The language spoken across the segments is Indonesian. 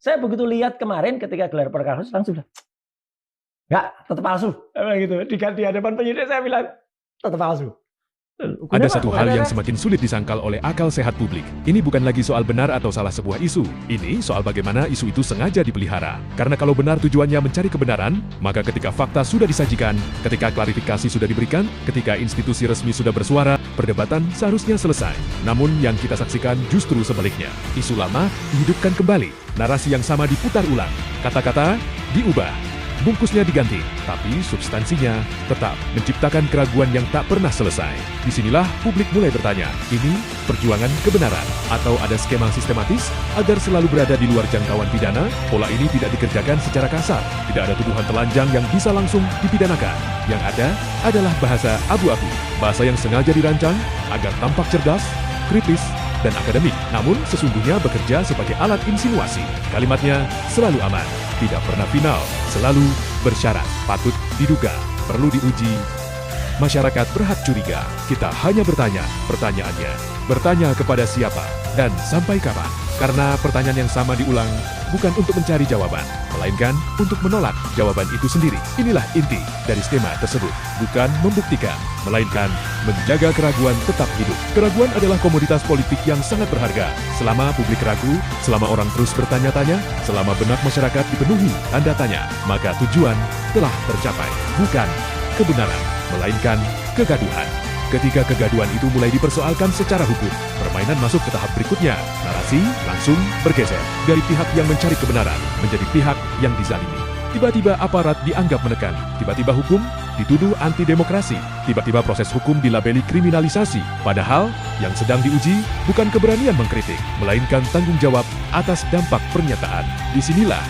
Saya begitu lihat kemarin ketika gelar perkara khusus langsung bilang, "Enggak, tetap palsu." Gitu. Di hadapan penyidik saya bilang, "Tetap palsu." Ada satu hal yang semakin sulit disangkal oleh akal sehat publik. Ini bukan lagi soal benar atau salah sebuah isu. Ini soal bagaimana isu itu sengaja dipelihara. Karena kalau benar tujuannya mencari kebenaran, maka ketika fakta sudah disajikan, ketika klarifikasi sudah diberikan, ketika institusi resmi sudah bersuara, perdebatan seharusnya selesai. Namun yang kita saksikan justru sebaliknya. Isu lama dihidupkan kembali. Narasi yang sama diputar ulang. Kata-kata diubah. Bungkusnya diganti, tapi substansinya tetap menciptakan keraguan yang tak pernah selesai. Disinilah publik mulai bertanya, ini perjuangan kebenaran? Atau ada skema sistematis agar selalu berada di luar jangkauan pidana? Pola ini tidak dikerjakan secara kasar, tidak ada tuduhan telanjang yang bisa langsung dipidanakan. Yang ada adalah bahasa abu-abu, bahasa yang sengaja dirancang agar tampak cerdas, kritis, dan akademik, namun sesungguhnya bekerja sebagai alat insinuasi. Kalimatnya selalu aman, tidak pernah final, selalu bersyarat, patut diduga, perlu diuji. Masyarakat berhak curiga. Kita hanya bertanya, pertanyaannya, bertanya kepada siapa dan sampai kapan? Karena pertanyaan yang sama diulang bukan untuk mencari jawaban, melainkan untuk menolak jawaban itu sendiri. Inilah inti dari skema tersebut, bukan membuktikan, melainkan menjaga keraguan tetap hidup. Keraguan adalah komoditas politik yang sangat berharga. Selama publik ragu, selama orang terus bertanya-tanya, selama benak masyarakat dipenuhi tanda tanya, maka tujuan telah tercapai. Bukan kebenaran, melainkan kegaduhan. Ketika kegaduhan itu mulai dipersoalkan secara hukum, permainan masuk ke tahap berikutnya. Narasi langsung bergeser dari pihak yang mencari kebenaran menjadi pihak yang dizalimi. Tiba-tiba aparat dianggap menekan, tiba-tiba hukum dituduh anti-demokrasi, tiba-tiba proses hukum dilabeli kriminalisasi. Padahal yang sedang diuji bukan keberanian mengkritik, melainkan tanggung jawab atas dampak pernyataan. Disinilah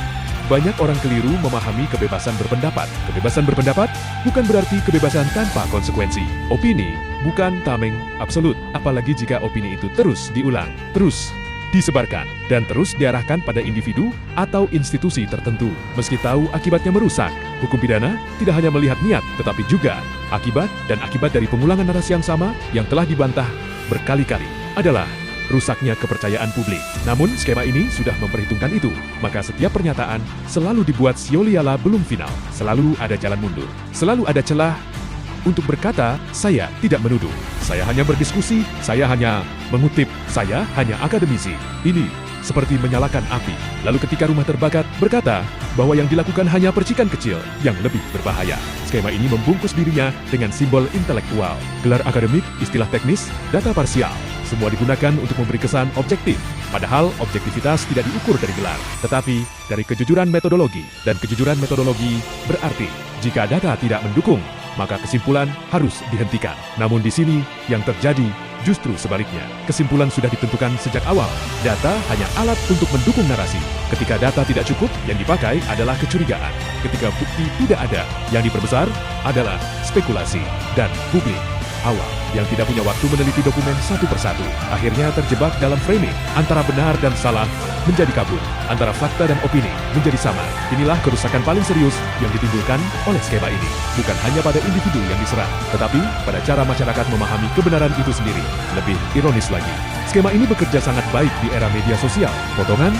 banyak orang keliru memahami kebebasan berpendapat. Kebebasan berpendapat bukan berarti kebebasan tanpa konsekuensi. Opini bukan tameng absolut, apalagi jika opini itu terus diulang, terus disebarkan, dan terus diarahkan pada individu atau institusi tertentu. Meski tahu akibatnya merusak, hukum pidana tidak hanya melihat niat, tetapi juga akibat, dan akibat dari pengulangan narasi yang sama yang telah dibantah berkali-kali adalah rusaknya kepercayaan publik. Namun skema ini sudah memperhitungkan itu, maka setiap pernyataan selalu dibuat sioliala belum final. Selalu ada jalan mundur, selalu ada celah untuk berkata, saya tidak menuduh, saya hanya berdiskusi, saya hanya mengutip, saya hanya akademisi. Ini seperti menyalakan api. Lalu ketika rumah terbakar, berkata bahwa yang dilakukan hanya percikan kecil yang lebih berbahaya. Skema ini membungkus dirinya dengan simbol intelektual, gelar akademik, istilah teknis, data parsial. Semua digunakan untuk memberi kesan objektif. Padahal objektivitas tidak diukur dari gelar, tetapi dari kejujuran metodologi. Dan kejujuran metodologi berarti jika data tidak mendukung, maka kesimpulan harus dihentikan. Namun di sini yang terjadi justru sebaliknya. Kesimpulan sudah ditentukan sejak awal. Data hanya alat untuk mendukung narasi. Ketika data tidak cukup, yang dipakai adalah kecurigaan. Ketika bukti tidak ada, yang diperbesar adalah spekulasi. Dan publik awal yang tidak punya waktu meneliti dokumen satu persatu, akhirnya terjebak dalam framing antara benar dan salah menjadi kabur, antara fakta dan opini menjadi sama. Inilah kerusakan paling serius yang ditimbulkan oleh skema ini. Bukan hanya pada individu yang diserang, tetapi pada cara masyarakat memahami kebenaran itu sendiri. Lebih ironis lagi, skema ini bekerja sangat baik di era media sosial. Potongan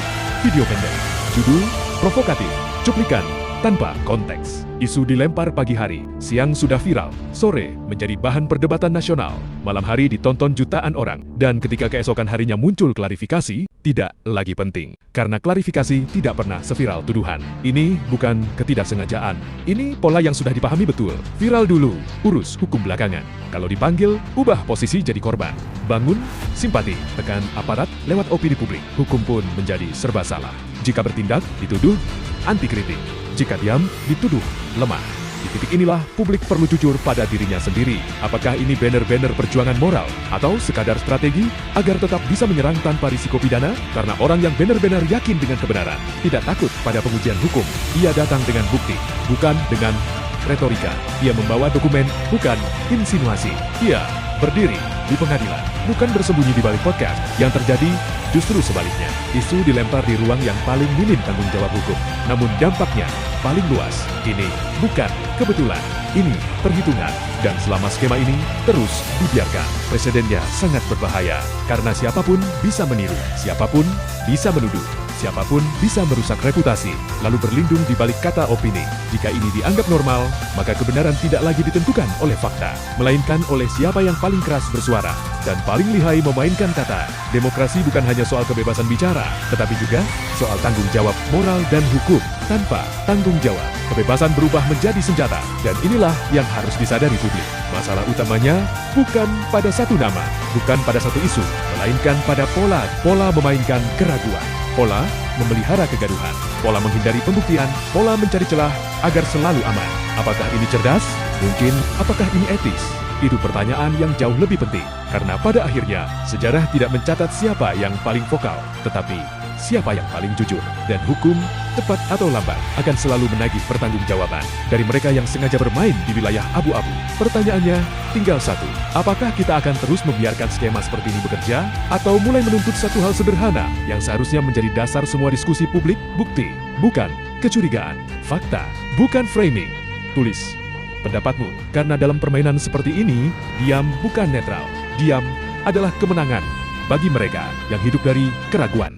video pendek, judul provokatif, cuplikan tanpa konteks. Isu dilempar pagi hari, siang sudah viral, sore menjadi bahan perdebatan nasional, malam hari ditonton jutaan orang, dan ketika keesokan harinya muncul klarifikasi, tidak lagi penting. Karena klarifikasi tidak pernah seviral tuduhan. Ini bukan ketidaksengajaan. Ini pola yang sudah dipahami betul. Viral dulu, urus hukum belakangan. Kalau dipanggil, ubah posisi jadi korban. Bangun simpati, tekan aparat lewat opini publik. Hukum pun menjadi serba salah. Jika bertindak, dituduh anti kritik. Jika diam, dituduh lemah. Di titik inilah publik perlu jujur pada dirinya sendiri. Apakah ini banner-banner perjuangan moral atau sekadar strategi agar tetap bisa menyerang tanpa risiko pidana? Karena orang yang benar-benar yakin dengan kebenaran, tidak takut pada pengujian hukum. Ia datang dengan bukti, bukan dengan retorika. Ia membawa dokumen, bukan insinuasi. Ia berdiri di pengadilan, bukan bersembunyi di balik podcast. Yang terjadi justru sebaliknya. Isu dilempar di ruang yang paling minim tanggung jawab hukum, namun dampaknya paling luas. Ini bukan kebetulan, ini perhitungan. Dan selama skema ini terus dibiarkan, presidennya sangat berbahaya. Karena siapapun bisa meniru, siapapun bisa menuduh, Siapapun bisa merusak reputasi, lalu berlindung di balik kata opini. Jika ini dianggap normal, maka kebenaran tidak lagi ditentukan oleh fakta, melainkan oleh siapa yang paling keras bersuara dan paling lihai memainkan kata. Demokrasi bukan hanya soal kebebasan bicara, tetapi juga soal tanggung jawab moral dan hukum. Tanpa tanggung jawab, kebebasan berubah menjadi senjata, dan inilah yang harus disadari publik. Masalah utamanya bukan pada satu nama, bukan pada satu isu, melainkan pada pola memainkan keraguan. Pola memelihara kegaduhan, pola menghindari pembuktian, pola mencari celah agar selalu aman. Apakah ini cerdas? Mungkin. Apakah ini etis? Itu pertanyaan yang jauh lebih penting. Karena pada akhirnya, sejarah tidak mencatat siapa yang paling vokal, tetapi siapa yang paling jujur. Dan hukum, cepat atau lambat, akan selalu menagih pertanggungjawaban dari mereka yang sengaja bermain di wilayah abu-abu. Pertanyaannya tinggal satu, apakah kita akan terus membiarkan skema seperti ini bekerja? Atau mulai menuntut satu hal sederhana yang seharusnya menjadi dasar semua diskusi publik? Bukti, bukan kecurigaan. Fakta, bukan framing. Tulis pendapatmu, karena dalam permainan seperti ini, diam bukan netral. Diam adalah kemenangan bagi mereka yang hidup dari keraguan.